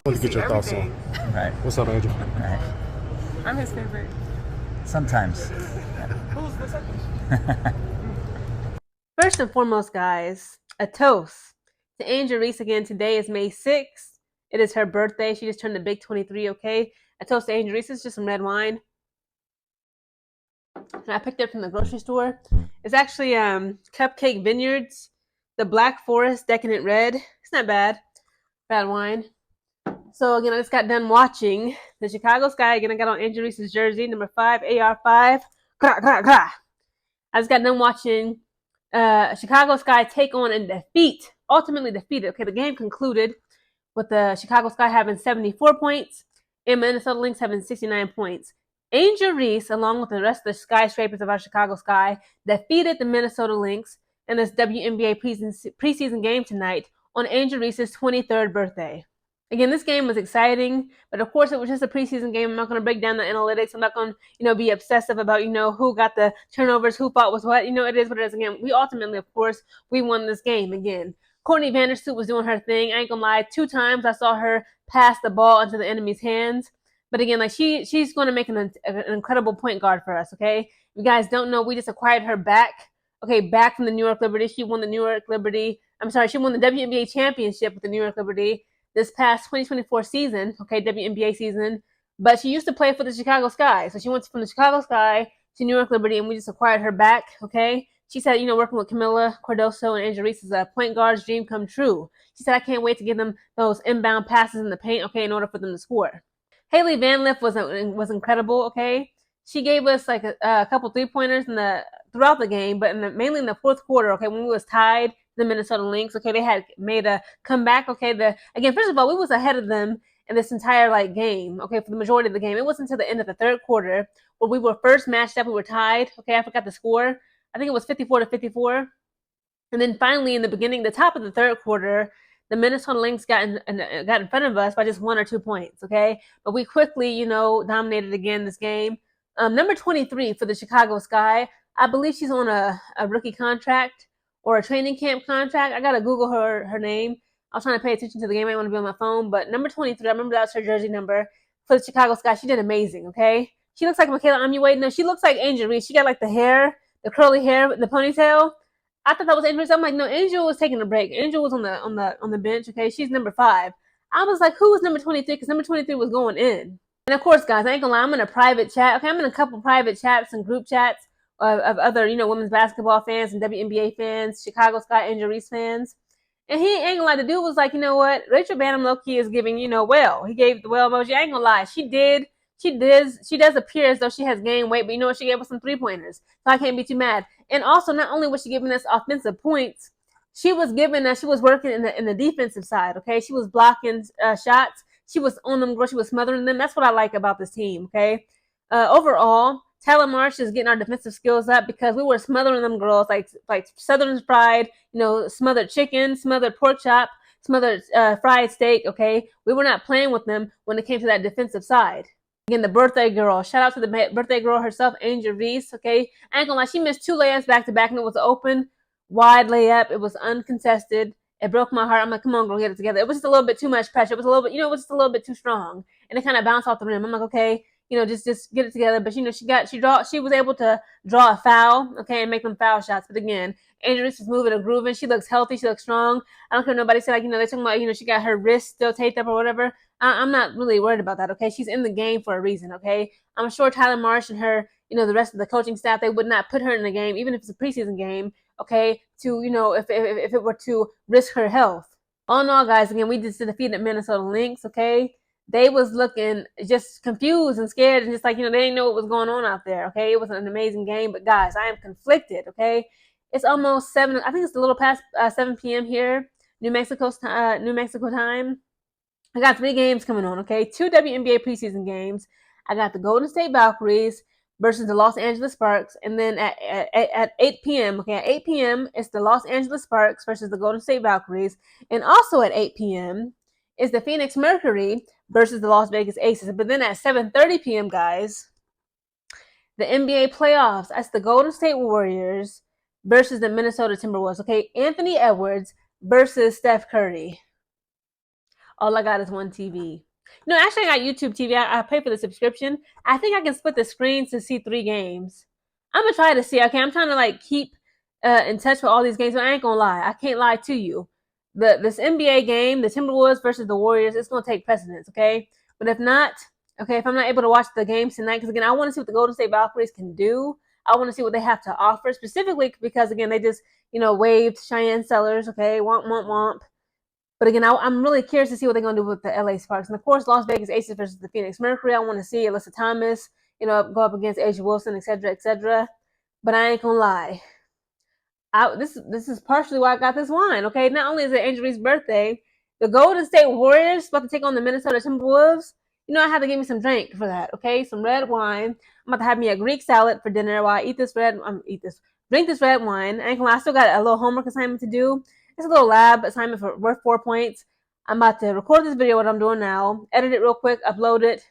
want to get your thoughts on. Right. What's up, Angel? Right. I'm his favorite. Sometimes. Who's the second? First and foremost, guys, a toast to Angel Reese again. Today is May 6th. It is her birthday. She just turned the big 23, okay? A toast to Angel Reese. It's just some red wine. And I picked it up from the grocery store. It's actually Cupcake Vineyards, the Black Forest Decadent Red. It's not bad. Bad wine. So again, I just got done watching the Chicago Sky. Again, I got on Angel Reese's jersey, number 5, AR5. I just got done watching Chicago Sky take on and ultimately defeated. Okay, the game concluded with the Chicago Sky having 74 points and Minnesota Lynx having 69 points. Angel Reese, along with the rest of the skyscrapers of our Chicago Sky, defeated the Minnesota Lynx in this WNBA preseason game tonight on Angel Reese's 23rd birthday. Again, this game was exciting, but of course it was just a preseason game. I'm not going to break down the analytics. I'm not going to, be obsessive about, who got the turnovers, who fought was what. It is what it is. Again, we ultimately, of course, we won this game again. Courtney Vandersloot was doing her thing. I ain't gonna lie, 2 times I saw her pass the ball into the enemy's hands. But again, like she's going to make an incredible point guard for us, okay? If you guys don't know, we just acquired her back from the New York Liberty. She won the WNBA championship with the New York Liberty this past 2024 season, okay, WNBA season. But she used to play for the Chicago Sky. So she went from the Chicago Sky to New York Liberty, and we just acquired her back, okay? She said, working with Camila Cardoso and Angel Reese is a point guard's dream come true. She said, I can't wait to give them those inbound passes in the paint, okay, in order for them to score. Haley Van Lith was incredible, okay? She gave us like a couple 3-pointers throughout the game, but mainly in the fourth quarter, okay, when we was tied, the Minnesota Lynx, okay, they had made a comeback, okay. First of all, we was ahead of them in this entire game, okay, for the majority of the game. It wasn't until the end of the third quarter where we were first matched up. We were tied, okay. I forgot the score. I think it was 54-54. And then finally, in the top of the third quarter, the Minnesota Lynx got in front of us by just 1 or 2 points, okay. But we quickly, dominated again this game. Number 23 for the Chicago Sky, I believe she's on a rookie contract or a training camp contract. I gotta Google her name. I was trying to pay attention to the game. I didn't want to be on my phone, but number 23, I remember that's her jersey number for the Chicago Sky. She did amazing, okay? She looks like Michaela Amuwade. No, she looks like Angel Reese. She got like the hair, the curly hair, the ponytail. I thought that was Angel Reese. I'm like, no, Angel was taking a break. Angel was on the bench, okay? She's number 5. I was like, who was number 23? Because number 23 was going in. And of course, guys, I ain't gonna lie, I'm in a private chat. Okay, I'm in a couple private chats and group chats of other, women's basketball fans and WNBA fans, Chicago Sky Angel Reese fans. And he ain't gonna lie, the dude was like, you know what? Rachel Banham low-key is giving, well. He gave the well emoji. I ain't gonna lie. She does appear as though she has gained weight, but you know what? She gave us some 3-pointers. So I can't be too mad. And also, not only was she giving us offensive points, she was working in the defensive side, okay? She was blocking shots. She was on them girls. She was smothering them. That's what I like about this team, okay? Overall, Tyler Marsh is getting our defensive skills up because we were smothering them girls like Southern fried, smothered chicken, smothered pork chop, smothered fried steak, okay? We were not playing with them when it came to that defensive side. Again, the birthday girl. Shout out to the birthday girl herself, Angel Reese, okay? I ain't gonna lie, she missed 2 layups back-to-back, and it was an open, wide layup. It was uncontested. It broke my heart. I'm like, come on, girl, get it together. It was just a little bit too much pressure. It was a little bit, it was just a little bit too strong. And it kind of bounced off the rim. I'm like, okay, just get it together. But she was able to draw a foul, okay, and make them foul shots. But again, Angel Reese is moving and grooving. She looks healthy. She looks strong. I don't care if nobody said they're talking about, she got her wrist still taped up or whatever. I'm not really worried about that, okay? She's in the game for a reason, okay? I'm sure Tyler Marsh and her, the rest of the coaching staff, they would not put her in the game, even if it's a preseason game, okay, to, if it were to risk her health. All in all, guys, again, we just defeated Minnesota Lynx, okay? They was looking just confused and scared and just they didn't know what was going on out there, okay? It was an amazing game, but guys, I am conflicted, okay? It's almost 7, I think it's a little past 7 p.m. here, New Mexico time. I got 3 games coming on, okay? 2 WNBA preseason games. I got the Golden State Valkyries versus the Los Angeles Sparks. And then at 8 p.m., okay, at 8 p.m., it's the Los Angeles Sparks versus the Golden State Valkyries. And also at 8 p.m. is the Phoenix Mercury versus the Las Vegas Aces. But then at 7:30 p.m., guys, the NBA playoffs, that's the Golden State Warriors versus the Minnesota Timberwolves, okay? Anthony Edwards versus Steph Curry. All I got is one TV. No, actually, I got YouTube TV. I pay for the subscription. I think I can split the screens to see 3 games. I'm gonna try to see. Okay, I'm trying to like keep in touch with all these games, but I ain't gonna lie. I can't lie to you. This NBA game, the Timberwolves versus the Warriors, it's gonna take precedence. Okay, but if not, okay, if I'm not able to watch the games tonight, because again, I want to see what the Golden State Valkyries can do. I want to see what they have to offer, specifically because again, they just waived Cheyenne Sellers. Okay, womp womp womp. But again, I'm really curious to see what they're going to do with the LA Sparks. And of course, Las Vegas Aces versus the Phoenix Mercury. I want to see Alyssa Thomas, go up against Asia Wilson, etc., etc. But I ain't gonna lie. This is partially why I got this wine. Okay, not only is it Angel Reese's birthday, the Golden State Warriors about to take on the Minnesota Timberwolves. I have to give me some drink for that. Okay, some red wine. I'm about to have me a Greek salad for dinner while I drink this red wine. I ain't gonna lie, I still got a little homework assignment to do. It's a little lab assignment worth 4 points. I'm about to record this video, what I'm doing now, edit it real quick, upload it,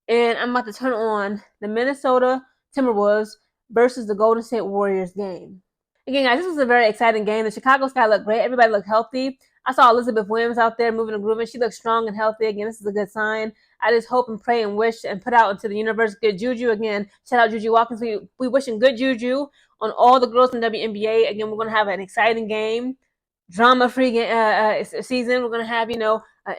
and I'm about to turn on the Minnesota Timberwolves versus the Golden State Warriors game. Again, guys, this was a very exciting game. The Chicago Sky looked great. Everybody looked healthy. I saw Elizabeth Williams out there moving and grooving. She looks strong and healthy. Again, this is a good sign. I just hope and pray and wish and put out into the universe good juju. Again, shout out Juju Watkins. We wishing good juju on all the girls in WNBA. Again, we're going to have an exciting game, drama-free season. We're going to have,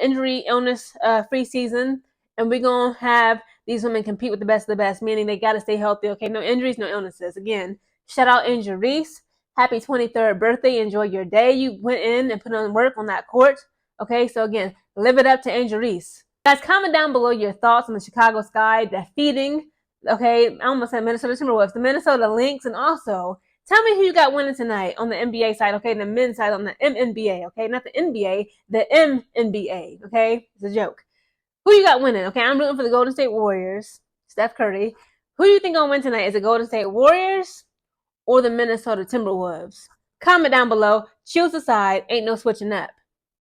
injury, illness-free season. And we're going to have these women compete with the best of the best, meaning they got to stay healthy. Okay, no injuries, no illnesses. Again, shout out Angel Reese. Happy 23rd birthday. Enjoy your day. You went in and put on work on that court. Okay, so again, live it up to Angel Reese. Guys, comment down below your thoughts on the Chicago Sky defeating, I almost said Minnesota Timberwolves, the Minnesota Lynx, and also tell me who you got winning tonight on the NBA side, okay, the men's side on the MNBA, okay, not the NBA, the MNBA, okay, it's a joke. Who you got winning, okay? I'm rooting for the Golden State Warriors, Steph Curry. Who do you think gonna win tonight? Is it Golden State Warriors or the Minnesota Timberwolves? Comment down below. Choose a side. Ain't no switching up.